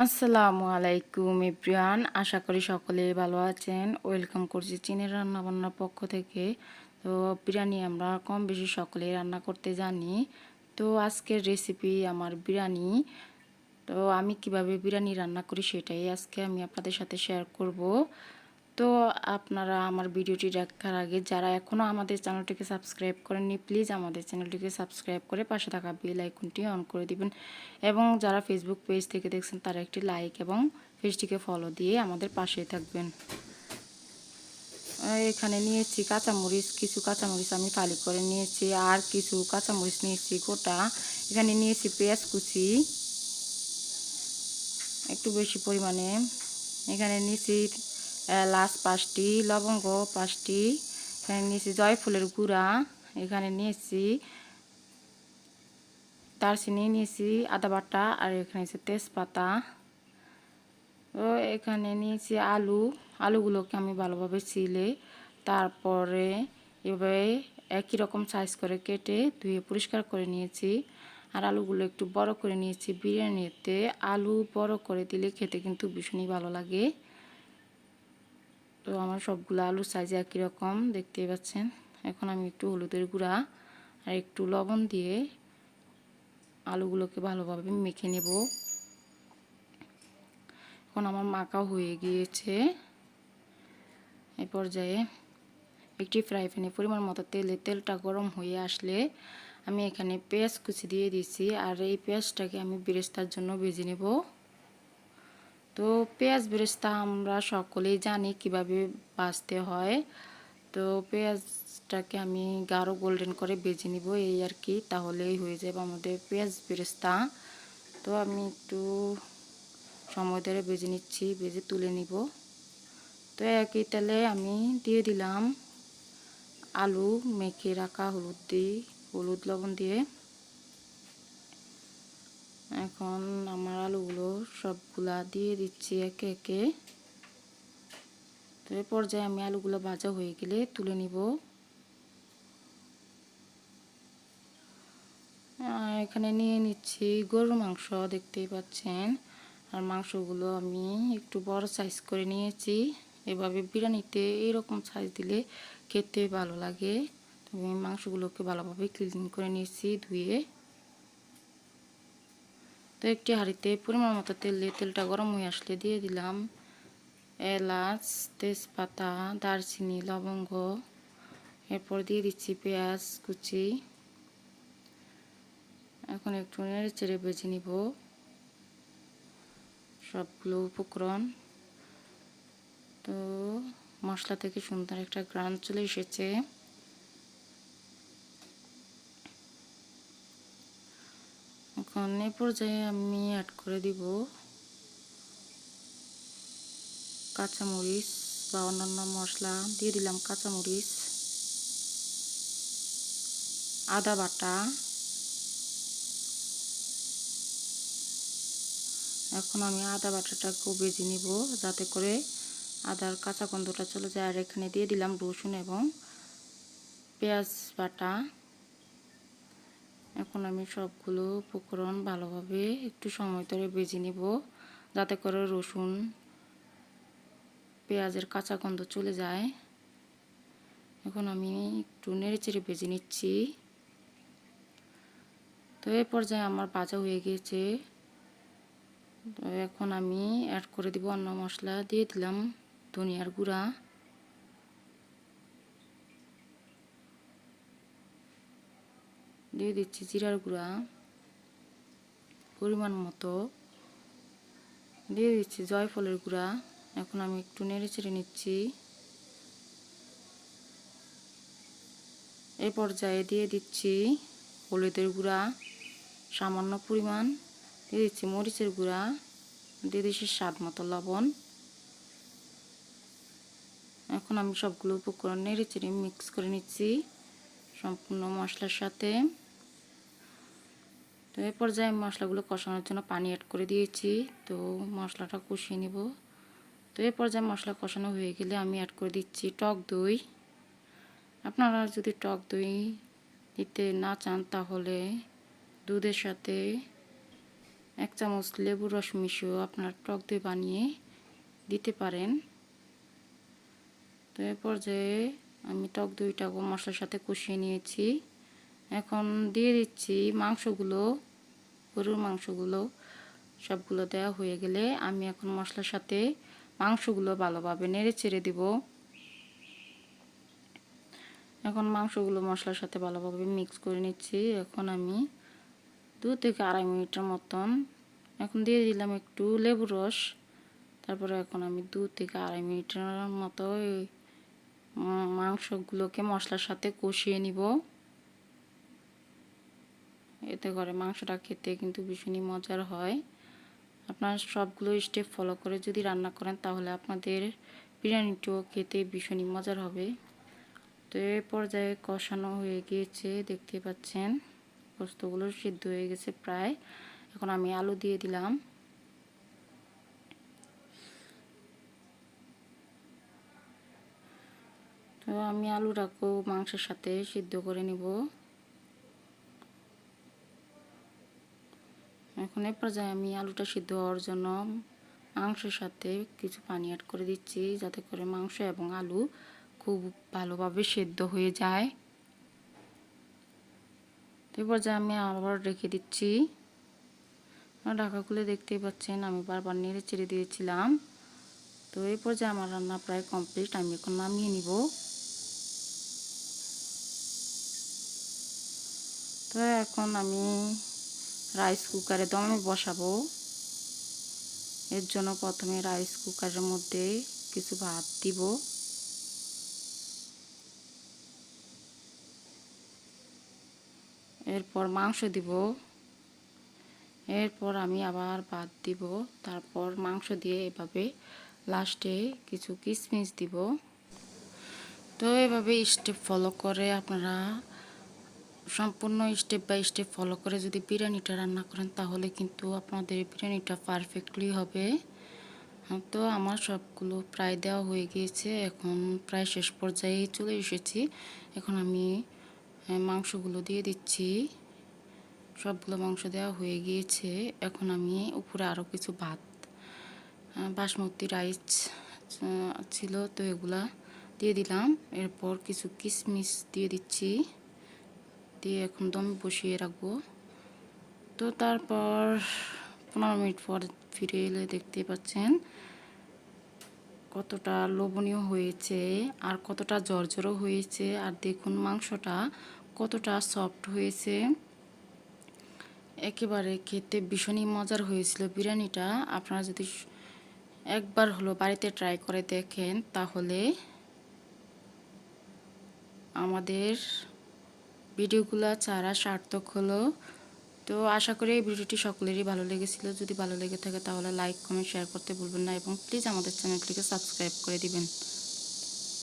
আসসালামু আলাইকুম এভরিওয়ান, আশা করি সকলে ভালো আছেন। ওয়েলকাম করছি চীনের রান্নাবান্নার পক্ষ থেকে। তো বিরিয়ানি আমরা কম বেশি সকলেই রান্না করতে জানি। তো আজকের রেসিপি আমার বিরিয়ানি। তো আমি কিভাবে বিরিয়ানি রান্না করি সেটাই আজকে আমি আপনাদের সাথে শেয়ার করব। তো আপনারা আমার ভিডিওটি দেখার আগে যারা এখনও আমাদের চ্যানেলটিকে সাবস্ক্রাইব করেননি, প্লিজ আমাদের চ্যানেলটিকে সাবস্ক্রাইব করে পাশে থাকা বেল আইকনটি অন করে দিবেন। এবং যারা ফেসবুক পেজ থেকে দেখছেন তারা একটি লাইক এবং পেজটিকে ফলো দিয়ে আমাদের পাশেই থাকবেন। এখানে নিয়েছি কাঁচামরিচ, কিছু কাঁচামরিচ আমি ফালি করে নিয়েছি, আর কিছু কাঁচামরিচ নিয়েছি গোটা। এখানে নিয়েছি পেঁয়াজ কুচি একটু বেশি পরিমাণে। এখানে নিয়েছি এলাচ 5টি, লবঙ্গ 5টি, এখানে নিয়েছি জয়ফুলের গুঁড়া, এখানে নিয়েছি দারচিনি, নিয়েছি আদা বাটা, আর এখানে নিয়েছি তেজপাতা। তো এখানে নিয়েছি আলুগুলোকে আমি ভালোভাবে ছিলে তারপরে এভাবে একই রকম সাইজ করে কেটে ধুয়ে পরিষ্কার করে নিয়েছি। আর আলুগুলো একটু বড় করে নিয়েছি। বিরিয়ানিতে আলু বড় করে দিলে খেতে কিন্তু ভীষণই ভালো লাগে। তো আমার সবগুলো আলুর সাইজ একই রকম দেখতেই পাচ্ছেন। এখন আমি একটু হলুদের গুঁড়া আর একটু লবণ দিয়ে আলুগুলোকে ভালোভাবে মেখে নেব। এখন আমার মাখা হয়ে গিয়েছে। এই পর্যায়ে একটি ফ্রাই প্যানে পরিমাণ মতো তেলটা গরম হয়ে আসলে আমি এখানে পেঁয়াজ কুচি দিয়ে দিয়েছি, আর এই পেঁয়াজটাকে আমি বেরেস্তার জন্য ভেজে নেব। তো পেঁয়াজ বেরেস্তা আমরা সকলেই জানি কিভাবে ভাজতে হয়। তো পেঁয়াজটাকে আমি গাঢ় গোল্ডেন করে ভেজে নিব এই আর কি, তাহলেই হয়ে যাবে আমাদের পেঁয়াজ বেরেস্তা। তো আমি একটু সময় ধরে ভেজে নিচ্ছি, ভেজে তুলে নিব। তো একই তেলে আমি দিয়ে দিলাম আলু মেখে রাখা, হলুদ লবণ দিয়ে। এখন আমার আলুগুলো সবগুলা দিয়ে দিচ্ছি একে একে। তো এই পর্যায়ে আমি আলুগুলো ভাজা হয়ে গেলে তুলে নিব। এখানে নিয়ে নিচ্ছি গরুর মাংস, দেখতেই পাচ্ছেন। আর মাংসগুলো আমি একটু বড় সাইজ করে নিয়েছি। এভাবে বিরিয়ানিতে এরকম সাইজ দিলে খেতে ভালো লাগে। আমি মাংসগুলোকে ভালোভাবে ক্লিন করে নিয়েছি ধুয়ে। তো একটি হাঁড়িতে পরিমাণ মতো তেলটা গরম হয়ে আসলে দিয়ে দিলাম এলাচ, তেজপাতা, দারচিনি, লবঙ্গ। এরপর দিয়ে দিচ্ছি পেঁয়াজ কুচি। এখন একটু নেড়ে চেড়ে ভেজে নিব সবগুলো উপকরণ। তো মশলা থেকে সুন্দর একটা ঘ্রাণ চলে এসেছে। এখন এই পর্যায়ে আমি অ্যাড করে দিব কাঁচামরিচ বা অন্যান্য মশলা। দিয়ে দিলাম কাঁচামরিচ, আদা বাটা। এখন আমি আদা বাটাটাকেও ভেজে নিব যাতে করে আদার কাঁচা গন্ধটা চলে যায়। আর এখানে দিয়ে দিলাম রসুন এবং পেঁয়াজ বাটা। এখন আমি সবগুলো উপকরণ ভালোভাবে একটু সময় ধরে ভেজে নিব যাতে করে রসুন পেঁয়াজের কাঁচা গন্ধ চলে যায়। এখন আমি একটু নেড়ে চেড়ে ভেজে নিচ্ছি। তো এই পর্যায়ে আমার ভাজা হয়ে গিয়েছে। তো এখন আমি অ্যাড করে দিব অন্য মশলা। দিয়ে দিলাম ধনিয়ার গুঁড়া, দিয়ে দিচ্ছি জিরার গুঁড়া পরিমাণ মতো, দিয়ে দিচ্ছি জয়ফলের গুঁড়া। এখন আমি একটু নেড়ে চেড়ে নিচ্ছি। এই পর্যায়ে দিয়ে দিচ্ছি হলুদের গুঁড়া সামান্য পরিমাণ, দিয়ে দিচ্ছি মরিচের গুঁড়া, দিয়ে দিচ্ছি স্বাদ মতো লবণ। এখন আমি সবগুলো উপকরণ নেড়ে চেড়ে মিক্স করে নিচ্ছি সম্পূর্ণ মশলার সাথে। তো এই পর্যায়ে আমি মশলাগুলো কষানোর জন্য পানি অ্যাড করে দিয়েছি। তো মশলাটা কষিয়ে নেব। তো এই পর্যায়ে মশলা কষানো হয়ে গেলে আমি অ্যাড করে দিচ্ছি টক দই। আপনারা যদি টক দই দিতে না চান তাহলে দুধের সাথে 1 চামচ লেবুর রস মিশিয়েও আপনারা টক দই বানিয়ে দিতে পারেন। তো এই পর্যায়ে আমি টক দইটাকে মশলার সাথে কষিয়ে নিয়েছি। এখন দিয়ে দিচ্ছি মাংসগুলো, গরুর মাংসগুলো। সবগুলো দেওয়া হয়ে গেলে আমি এখন মশলার সাথে মাংসগুলো ভালোভাবে নেড়ে চেড়ে দিব। এখন মাংসগুলো মশলার সাথে ভালোভাবে মিক্স করে নিচ্ছি। এখন আমি 2 থেকে 2.5 মিনিটের মতন এখন দিয়ে দিলাম একটু লেবুর রস। তারপরে এখন আমি 2 থেকে 2.5 মিনিটের মতো এই মাংসগুলোকে মশলার সাথে কষিয়ে নিব। এতে করে মাংসটা খেতে কিন্তু ভীষণই মজার হয়। আপনারা সবগুলো স্টেপ ফলো করে যদি রান্না করেন তাহলে আপনাদের বিরিয়ানিটাও খেতে ভীষণই মজার হবে। তো এই পর্যায়ে কষানো হয়ে গিয়েছে, দেখতে পাচ্ছেন গোস্তগুলো সিদ্ধ হয়ে গেছে প্রায়। এখন আমি আলু দিয়ে দিলাম। তো আমি আলুটাকেও মাংসের সাথে সিদ্ধ করে নিব। এখন এই পর্যায়ে আমি আলুটা সিদ্ধ হওয়ার জন্য মাংসের সাথে কিছু পানি অ্যাড করে দিচ্ছি, যাতে করে মাংস এবং আলু খুব ভালোভাবে সিদ্ধ হয়ে যায়। তো এই পর্যায়ে আমি আবার রেখে দিচ্ছি। ঢাকা খুলে দেখতেই পাচ্ছেন আমি বারবার নেড়ে চেড়ে দিয়েছিলাম। তো এই পর্যায়ে আমার রান্না প্রায় কমপ্লিট, আমি এখন নামিয়ে নিব। তো এখন আমি রাইস কুকারে দমে বসাবো। এর জন্য প্রথমে রাইস কুকারের মধ্যে কিছু ভাত দিব। এরপর মাংস দিব। এরপর আমি আবার ভাত দিব। তারপর মাংস দিয়ে এভাবে লাস্টে কিছু কিশমিশ দিব। তো এভাবে স্টেপ ফলো করে আপনারা সম্পূর্ণ স্টেপ বাই স্টেপ ফলো করে যদি বিরিয়ানিটা রান্না করেন তাহলে কিন্তু আপনাদের বিরিয়ানিটা পারফেক্টলি হবে। তো আমার সবগুলো প্রায় দেওয়া হয়ে গিয়েছে, এখন প্রায় শেষ পর্যায়ে চলে এসেছি। এখন আমি মাংসগুলো দিয়ে দিচ্ছি। সবগুলো মাংস দেওয়া হয়ে গিয়েছে। এখন আমি উপরে আরও কিছু ভাত, বাসমতি রাইস ছিল, তো এগুলা দিয়ে দিলাম। এরপর কিছু কিশমিশ দিয়ে দিচ্ছি, দিয়ে এখন দমে বসিয়ে রাখবো। তো তারপর 15 মিনিট পর ফিরে এলে দেখতে পাচ্ছেন কতটা লোভনীয় হয়েছে আর কতটা ঝরঝরো হয়েছে। আর দেখুন মাংসটা কতটা সফট হয়েছে, একেবারে খেতে ভীষণই মজার হয়েছিল বিরিয়ানিটা। আপনারা যদি একবার হলো বাড়িতে ট্রাই করে দেখেন তাহলে আমাদের ভিডিওগুলো ছাড়া সার্থক হলো। তো আশা করি এই ভিডিওটি সকলেরই ভালো লেগেছিল। যদি ভালো লেগে থাকে তাহলে লাইক, কমেন্ট, শেয়ার করতে ভুলবেন না এবং প্লিজ আমাদের চ্যানেলটিকে সাবস্ক্রাইব করে দিবেন।